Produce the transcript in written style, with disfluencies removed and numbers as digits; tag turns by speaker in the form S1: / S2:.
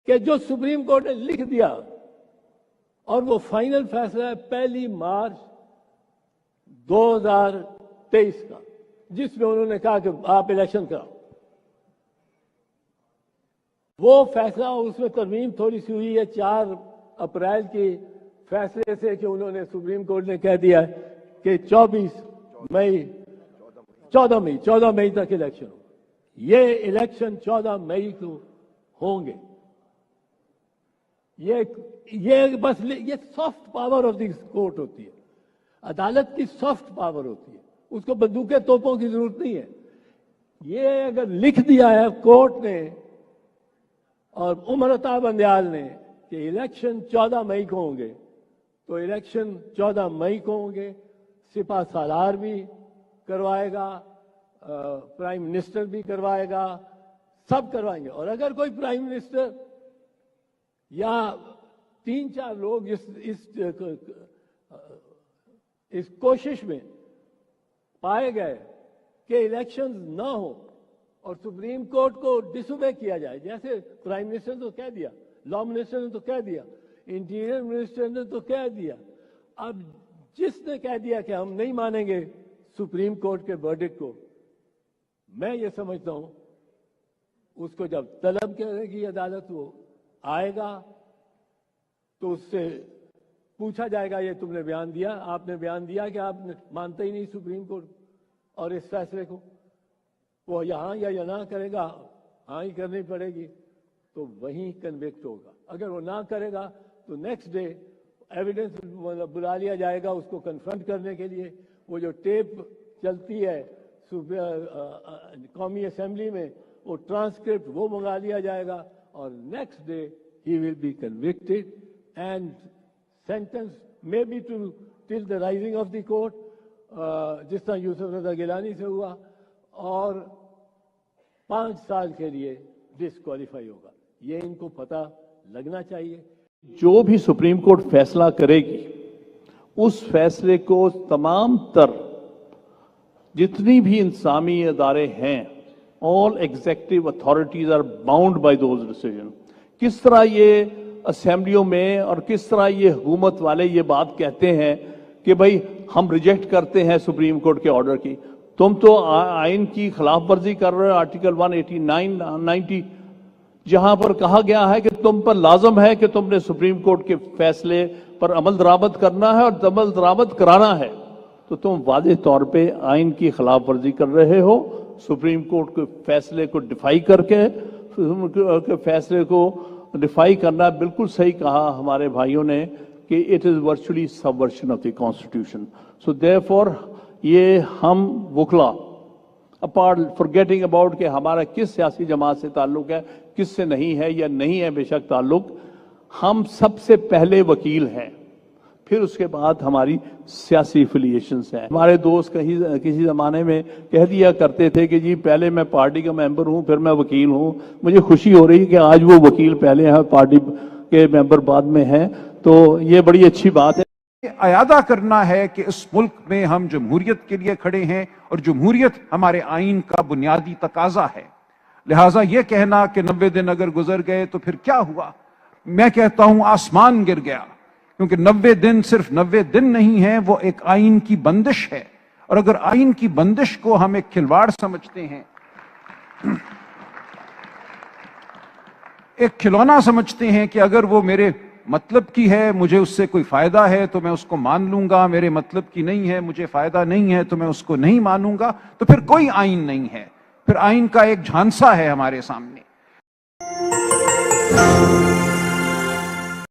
S1: کہ جو supreme court ने लिख दिया और वो फाइनल फैसला है 1 मार्च 2023 का, जिसमें उन्होंने कहा कि आप इलेक्शन कराओ। वो फैसला, उसमें तरमीम थोड़ी सी हुई है 4 अप्रैल की फैसले से कि उन्होंने सुप्रीम कोर्ट ने कह दिया कि 14 मई तक इलेक्शन हो। ये इलेक्शन 14 मई को होंगे। ये soft power of this court होती है, अदालत की सॉफ्ट पावर होती है, उसको बंदूकें तोपों की जरूरत नहीं है। ये अगर लिख दिया है कोर्ट ने और उमर अता बंदयाल ने कि इलेक्शन 14 मई को होंगे, तो इलेक्शन 14 मई को होंगे। सिपा सालार भी करवाएगा, प्राइम मिनिस्टर भी करवाएगा, सब करवाएंगे। और अगर कोई प्राइम मिनिस्टर या 3-4 लोग इस कोशिश में पाए गए कि इलेक्शंस ना हो और सुप्रीम कोर्ट को डिसोबे किया जाए, जैसे प्राइम मिनिस्टर ने तो कह दिया, लॉ मिनिस्टर ने तो कह दिया, इंटीरियर मिनिस्टर ने तो कह दिया, अब जिसने कह दिया कि हम नहीं मानेंगे सुप्रीम कोर्ट के वर्डिक्ट को, मैं ये समझता हूं उसको जब तलब करेगी अदालत, वो आएगा तो उससे पूछा जाएगा, ये तुमने बयान दिया, आपने बयान दिया कि आप मानते ही नहीं सुप्रीम कोर्ट और इस फैसले को। वो यहाँ या ना करेगा, हाँ ही करनी पड़ेगी, तो वहीं कन्विक्ट होगा। अगर वो ना करेगा तो नेक्स्ट डे एविडेंस बुला लिया जाएगा उसको कन्फ्रंट करने के लिए। वो जो टेप चलती है कौमी असेंबली में, वो ट्रांसक्रिप्ट वो मंगा लिया जाएगा और next day he will be convicted and sentence may be to till the rising of the court, जिस तरह यूसुफ रजा गिलानी से हुआ, और 5 साल के लिए डिस्क्वालीफाई होगा। ये इनको पता लगना चाहिए।
S2: जो भी सुप्रीम कोर्ट फैसला करेगी उस फैसले को तमाम तर जितनी भी इंसानी अदारे हैं, all executive authorities are bound by those decision. किस तरह ये असेंबलियों में और किस तरह ये हुकूमत वाले ये बात कहते हैं कि भाई हम रिजेक्ट करते हैं सुप्रीम कोर्ट के ऑर्डर की, तुम तो आइन की खिलाफ वर्जी कर रहे हो। आर्टिकल 189, 90 जहां पर कहा गया है कि तुम पर लाजम है कि तुमने सुप्रीम कोर्ट के फैसले पर अमल दरामद करना है और अमल दरामद कराना है, तो तुम वाज़ेह तौर पे आइन की खिलाफ वर्जी कर रहे हो। सुप्रीम कोर्ट के फैसले को डिफाई करके फैसले को डिफाई करना बिल्कुल सही कहा हमारे भाइयों ने कि it is virtually subversion of the constitution. So therefore ये हम वकला अपार्ट फॉरगेटिंग अबाउट कि हमारा किस सियासी जमात से ताल्लुक है, किस से नहीं है या नहीं है बेशक ताल्लुक, हम सबसे पहले वकील हैं, फिर उसके बाद हमारी सियासी एफिलिएशंस हैं। हमारे दोस्त किसी जमाने में कह दिया करते थे कि जी पहले मैं पार्टी का मेंबर हूं फिर मैं वकील हूं। मुझे खुशी हो रही है कि आज वो वकील पहले हैं, पार्टी के मेंबर बाद में हैं, तो ये बड़ी अच्छी बात है।
S3: अयादा करना है कि इस मुल्क में हम जमहूरियत के लिए खड़े हैं और जमहूरियत हमारे आइन का बुनियादी तकाजा है। लिहाजा यह कहना कि 90 दिन अगर गुजर गए तो फिर क्या हुआ, मैं कहता हूं आसमान गिर गया, क्योंकि 90 दिन सिर्फ 90 दिन नहीं है, वो एक आइन की बंदिश है। और अगर आइन की बंदिश को हम एक खिलवाड़ समझते हैं, एक खिलौना समझते हैं कि अगर वो मेरे मतलब की है, मुझे उससे कोई फायदा है तो मैं उसको मान लूंगा, मेरे मतलब की नहीं है, मुझे फायदा नहीं है तो मैं उसको नहीं मानूंगा, तो फिर कोई आइन नहीं है, फिर आइन का एक झांसा है हमारे सामने।